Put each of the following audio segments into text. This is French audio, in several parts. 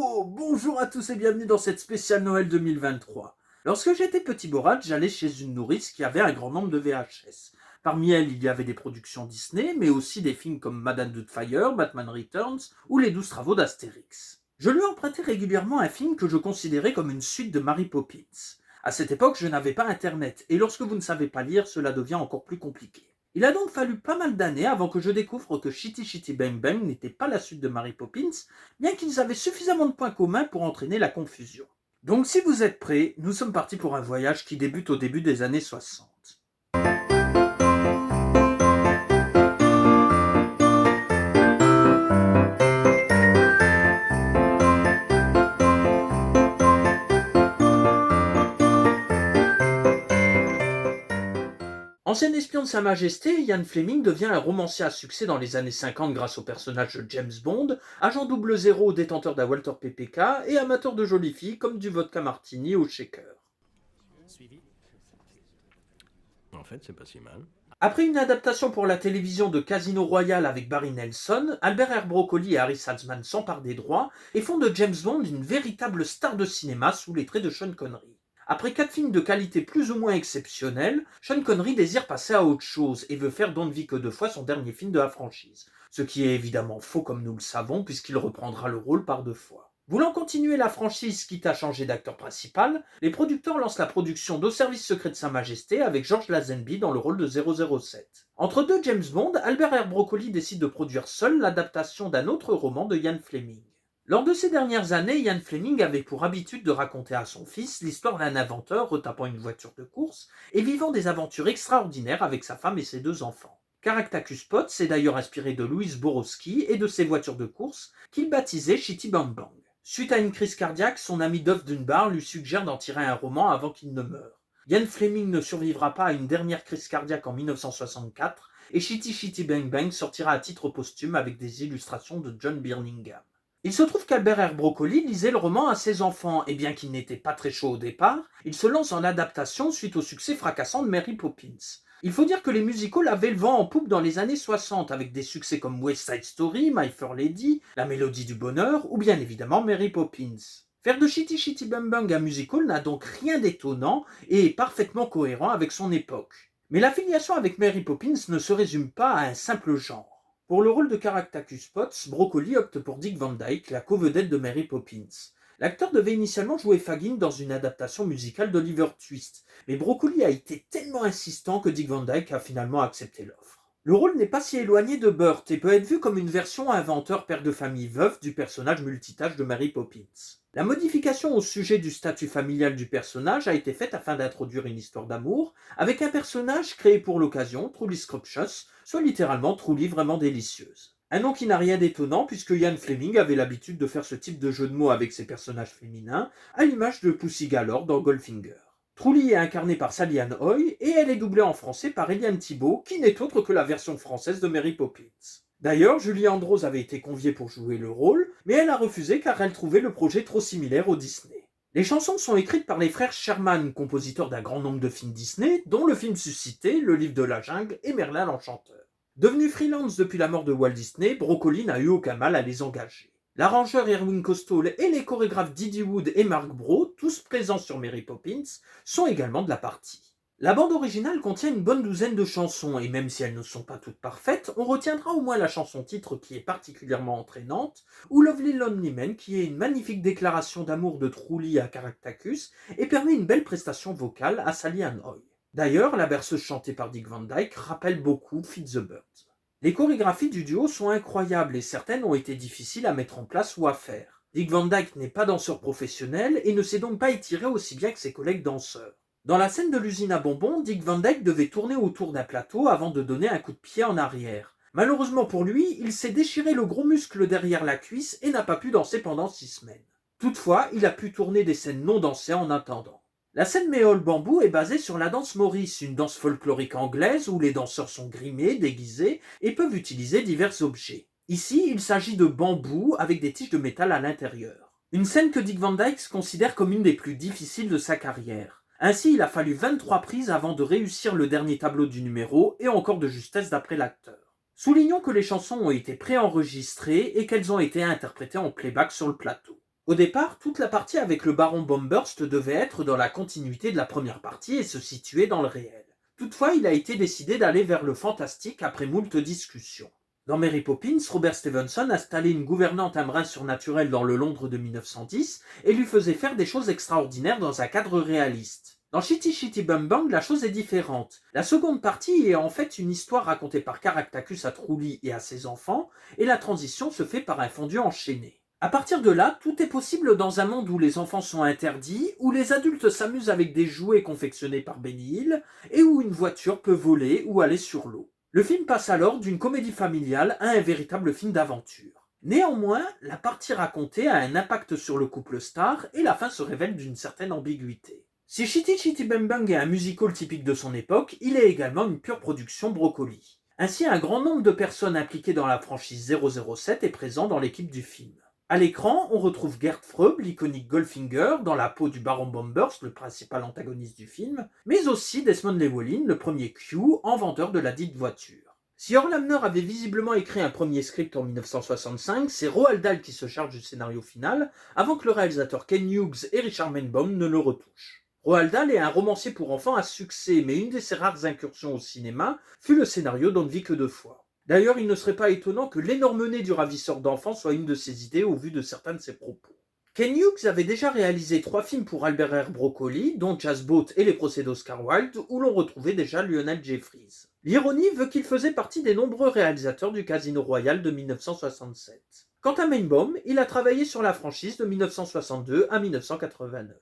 Yo! Bonjour à tous et bienvenue dans cette spéciale Noël 2023. Lorsque j'étais petit Borat, j'allais chez une nourrice qui avait un grand nombre de VHS. Parmi elles, il y avait des productions Disney, mais aussi des films comme Madame Doubtfire, Batman Returns ou Les 12 travaux d'Astérix. Je lui empruntais régulièrement un film que je considérais comme une suite de Mary Poppins. À cette époque, je n'avais pas internet, et lorsque vous ne savez pas lire, cela devient encore plus compliqué. Il a donc fallu pas mal d'années avant que je découvre que Chitty Chitty Bang Bang n'était pas la suite de Mary Poppins, bien qu'ils avaient suffisamment de points communs pour entraîner la confusion. Donc si vous êtes prêts, nous sommes partis pour un voyage qui débute au début des années 60. Ancien espion de Sa Majesté, Ian Fleming devient un romancier à succès dans les années 50 grâce au personnage de James Bond, agent 00 détenteur d'un Walter PPK et amateur de jolies filles comme du vodka martini au shaker. En fait, c'est pas si mal. Après une adaptation pour la télévision de Casino Royale avec Barry Nelson, Albert R. Broccoli et Harry Saltzman s'emparent des droits et font de James Bond une véritable star de cinéma sous les traits de Sean Connery. Après 4 films de qualité plus ou moins exceptionnels, Sean Connery désire passer à autre chose et veut faire Don't ne vit que deux fois son dernier film de la franchise. Ce qui est évidemment faux comme nous le savons puisqu'il reprendra le rôle par 2 fois. Voulant continuer la franchise quitte à changer d'acteur principal, les producteurs lancent la production d'Au service secret de Sa Majesté avec George Lazenby dans le rôle de 007. Entre deux James Bond, Albert R. Broccoli décide de produire seul l'adaptation d'un autre roman de Ian Fleming. Lors de ces dernières années, Ian Fleming avait pour habitude de raconter à son fils l'histoire d'un inventeur retapant une voiture de course et vivant des aventures extraordinaires avec sa femme et ses 2 enfants. Caractacus Potts s'est d'ailleurs inspiré de Louis Borowski et de ses voitures de course qu'il baptisait Chitty Bang Bang. Suite à une crise cardiaque, son ami Duff Dunbar lui suggère d'en tirer un roman avant qu'il ne meure. Ian Fleming ne survivra pas à une dernière crise cardiaque en 1964 et Chitty Chitty Bang Bang sortira à titre posthume avec des illustrations de John Birmingham. Il se trouve qu'Albert R. Broccoli lisait le roman à ses enfants, et bien qu'il n'était pas très chaud au départ, il se lance en adaptation suite au succès fracassant de Mary Poppins. Il faut dire que les musicals avaient le vent en poupe dans les années 60, avec des succès comme West Side Story, My Fair Lady, La Mélodie du Bonheur, ou bien évidemment Mary Poppins. Faire de Chitty Chitty Bang Bang un musical n'a donc rien d'étonnant et est parfaitement cohérent avec son époque. Mais l'affiliation avec Mary Poppins ne se résume pas à un simple genre. Pour le rôle de Caractacus Potts, Broccoli opte pour Dick Van Dyke, la co-vedette de Mary Poppins. L'acteur devait initialement jouer Fagin dans une adaptation musicale d'Oliver Twist, mais Broccoli a été tellement insistant que Dick Van Dyke a finalement accepté l'offre. Le rôle n'est pas si éloigné de Burt et peut être vu comme une version inventeur père de famille veuf du personnage multitâche de Mary Poppins. La modification au sujet du statut familial du personnage a été faite afin d'introduire une histoire d'amour avec un personnage créé pour l'occasion, Truly Scrumptious, soit littéralement Truly vraiment délicieuse. Un nom qui n'a rien d'étonnant puisque Ian Fleming avait l'habitude de faire ce type de jeu de mots avec ses personnages féminins, à l'image de Pussy Galore dans Goldfinger. Truly est incarnée par Sally Ann Hoy et elle est doublée en français par Eliane Thibault, qui n'est autre que la version française de Mary Poppins. D'ailleurs, Julie Andrews avait été conviée pour jouer le rôle, mais elle a refusé car elle trouvait le projet trop similaire au Disney. Les chansons sont écrites par les frères Sherman, compositeurs d'un grand nombre de films Disney, dont le film suscité, Le Livre de la Jungle et Merlin l'Enchanteur. Devenu freelance depuis la mort de Walt Disney, Broccoli n'a eu aucun mal à les engager. L'arrangeur Erwin Kostol et les chorégraphes Didi Wood et Mark Bro, tous présents sur Mary Poppins, sont également de la partie. La bande originale contient une bonne douzaine de chansons, et même si elles ne sont pas toutes parfaites, on retiendra au moins la chanson titre qui est particulièrement entraînante, ou Lovely Lonely Man qui est une magnifique déclaration d'amour de Truly à Caractacus et permet une belle prestation vocale à Sally Ann Hoy. D'ailleurs, la berceuse chantée par Dick Van Dyke rappelle beaucoup Feed the Birds. Les chorégraphies du duo sont incroyables et certaines ont été difficiles à mettre en place ou à faire. Dick Van Dyke n'est pas danseur professionnel et ne s'est donc pas étiré aussi bien que ses collègues danseurs. Dans la scène de l'usine à bonbons, Dick Van Dyke devait tourner autour d'un plateau avant de donner un coup de pied en arrière. Malheureusement pour lui, il s'est déchiré le gros muscle derrière la cuisse et n'a pas pu danser pendant 6 semaines. Toutefois, il a pu tourner des scènes non dansées en attendant. La scène Mayhol Bamboo est basée sur la danse Morris, une danse folklorique anglaise où les danseurs sont grimés, déguisés et peuvent utiliser divers objets. Ici, il s'agit de bambou avec des tiges de métal à l'intérieur. Une scène que Dick Van Dyke considère comme une des plus difficiles de sa carrière. Ainsi, il a fallu 23 prises avant de réussir le dernier tableau du numéro et encore de justesse d'après l'acteur. Soulignons que les chansons ont été préenregistrées et qu'elles ont été interprétées en playback sur le plateau. Au départ, toute la partie avec le baron Bombburst devait être dans la continuité de la première partie et se situer dans le réel. Toutefois, il a été décidé d'aller vers le fantastique après moult discussions. Dans Mary Poppins, Robert Stevenson installait une gouvernante un brin surnaturelle dans le Londres de 1910 et lui faisait faire des choses extraordinaires dans un cadre réaliste. Dans Chitty Chitty Bang Bang, la chose est différente. La seconde partie est en fait une histoire racontée par Caractacus à Trulli et à ses enfants, et la transition se fait par un fondu enchaîné. À partir de là, tout est possible dans un monde où les enfants sont interdits, où les adultes s'amusent avec des jouets confectionnés par Benny Hill, et où une voiture peut voler ou aller sur l'eau. Le film passe alors d'une comédie familiale à un véritable film d'aventure. Néanmoins, la partie racontée a un impact sur le couple star et la fin se révèle d'une certaine ambiguïté. Si Chitty Chitty Bang Bang est un musical typique de son époque, il est également une pure production brocoli. Ainsi, un grand nombre de personnes impliquées dans la franchise 007 est présent dans l'équipe du film. À l'écran, on retrouve Gerd Freub, l'iconique Goldfinger, dans la peau du baron Bombburst, le principal antagoniste du film, mais aussi Desmond Llewellyn, le premier Q, inventeur de la dite voiture. Si Orlamner avait visiblement écrit un premier script en 1965, c'est Roald Dahl qui se charge du scénario final, avant que le réalisateur Ken Hughes et Richard Maibaum ne le retouchent. Roald Dahl est un romancier pour enfants à succès, mais une de ses rares incursions au cinéma fut le scénario d'On ne vit que deux fois. D'ailleurs, il ne serait pas étonnant que l'énorme nez du ravisseur d'enfants soit une de ses idées au vu de certains de ses propos. Ken Hughes avait déjà réalisé 3 films pour Albert R. Broccoli, dont Jazz Boat et Les procès d'Oscar Wilde, où l'on retrouvait déjà Lionel Jeffries. L'ironie veut qu'il faisait partie des nombreux réalisateurs du Casino Royale de 1967. Quant à Maibaum, il a travaillé sur la franchise de 1962 à 1989.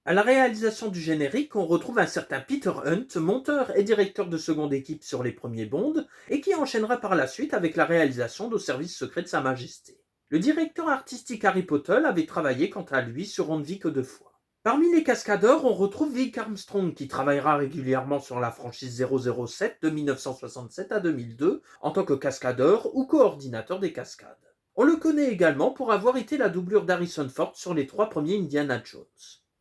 À la réalisation du générique, on retrouve un certain Peter Hunt, monteur et directeur de seconde équipe sur les premiers Bond, et qui enchaînera par la suite avec la réalisation d'Au service secret de Sa Majesté. Le directeur artistique Harry Potter avait travaillé quant à lui sur On ne vit que deux fois. Parmi les cascadeurs, on retrouve Vic Armstrong qui travaillera régulièrement sur la franchise 007 de 1967 à 2002 en tant que cascadeur ou coordinateur des cascades. On le connaît également pour avoir été la doublure d'Harrison Ford sur les 3 premiers Indiana Jones.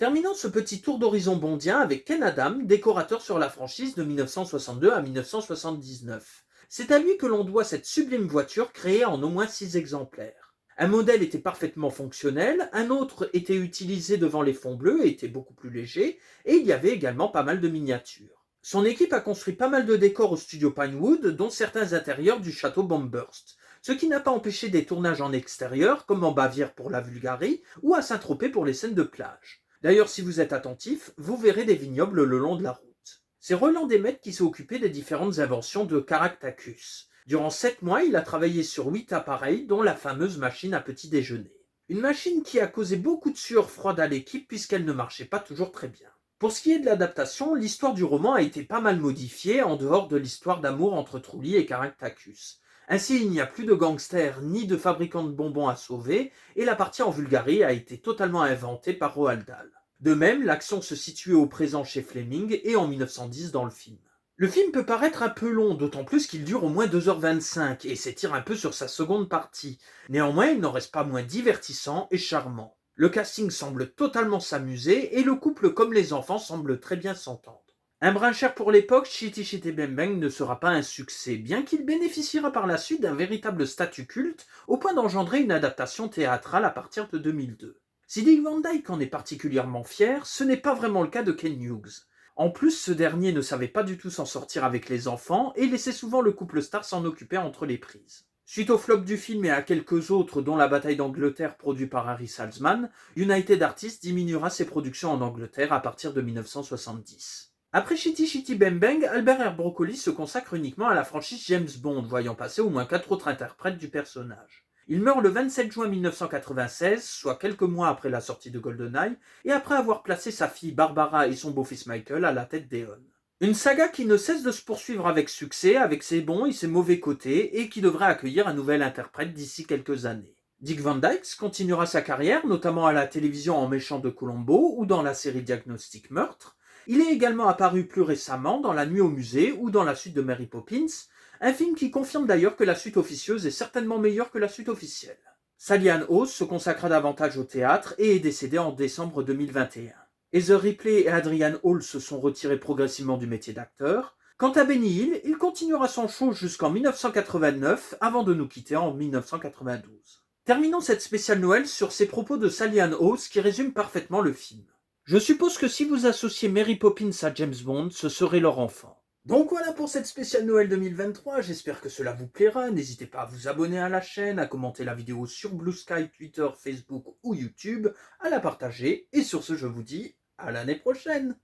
Terminons ce petit tour d'horizon bondien avec Ken Adam, décorateur sur la franchise de 1962 à 1979. C'est à lui que l'on doit cette sublime voiture créée en au moins 6 exemplaires. Un modèle était parfaitement fonctionnel, un autre était utilisé devant les fonds bleus et était beaucoup plus léger, et il y avait également pas mal de miniatures. Son équipe a construit pas mal de décors au studio Pinewood, dont certains intérieurs du château Bombburst, ce qui n'a pas empêché des tournages en extérieur, comme en Bavière pour la Bulgarie, ou à Saint-Tropez pour les scènes de plage. D'ailleurs, si vous êtes attentif, vous verrez des vignobles le long de la route. C'est Roland Desmettes qui s'est occupé des différentes inventions de Caractacus. Durant 7 mois, il a travaillé sur 8 appareils, dont la fameuse machine à petit déjeuner. Une machine qui a causé beaucoup de sueur froide à l'équipe puisqu'elle ne marchait pas toujours très bien. Pour ce qui est de l'adaptation, l'histoire du roman a été pas mal modifiée en dehors de l'histoire d'amour entre Trulli et Caractacus. Ainsi, il n'y a plus de gangsters ni de fabricants de bonbons à sauver, et la partie en Bulgarie a été totalement inventée par Roald Dahl. De même, l'action se situait au présent chez Fleming et en 1910 dans le film. Le film peut paraître un peu long, d'autant plus qu'il dure au moins 2h25 et s'étire un peu sur sa seconde partie. Néanmoins, il n'en reste pas moins divertissant et charmant. Le casting semble totalement s'amuser et le couple comme les enfants semblent très bien s'entendre. Un brin cher pour l'époque, Chitty Chitty Bang Bang ne sera pas un succès, bien qu'il bénéficiera par la suite d'un véritable statut culte au point d'engendrer une adaptation théâtrale à partir de 2002. Si Dick Van Dyke en est particulièrement fier, ce n'est pas vraiment le cas de Ken Hughes. En plus, ce dernier ne savait pas du tout s'en sortir avec les enfants et laissait souvent le couple star s'en occuper entre les prises. Suite au flop du film et à quelques autres, dont La bataille d'Angleterre produit par Harry Saltzman, United Artists diminuera ses productions en Angleterre à partir de 1970. Après Chitty Chitty Bang Bang, Albert R. Broccoli se consacre uniquement à la franchise James Bond, voyant passer au moins 4 autres interprètes du personnage. Il meurt le 27 juin 1996, soit quelques mois après la sortie de GoldenEye, et après avoir placé sa fille Barbara et son beau-fils Michael à la tête d'Eon. Une saga qui ne cesse de se poursuivre avec succès, avec ses bons et ses mauvais côtés, et qui devrait accueillir un nouvel interprète d'ici quelques années. Dick Van Dyke continuera sa carrière, notamment à la télévision en méchant de Columbo ou dans la série Diagnostic Meurtre. Il est également apparu plus récemment dans La nuit au musée ou dans la suite de Mary Poppins, un film qui confirme d'ailleurs que la suite officieuse est certainement meilleure que la suite officielle. Sally Ann Hawes se consacra davantage au théâtre et est décédée en décembre 2021. Heather Ripley et Adrian Hall se sont retirés progressivement du métier d'acteur. Quant à Benny Hill, il continuera son show jusqu'en 1989 avant de nous quitter en 1992. Terminons cette spéciale Noël sur ces propos de Sally Ann Hawes qui résument parfaitement le film. Je suppose que si vous associez Mary Poppins à James Bond, ce serait leur enfant. Donc voilà pour cette spéciale Noël 2023, j'espère que cela vous plaira. N'hésitez pas à vous abonner à la chaîne, à commenter la vidéo sur Blue Sky, Twitter, Facebook ou YouTube, à la partager. Et sur ce, je vous dis à l'année prochaine.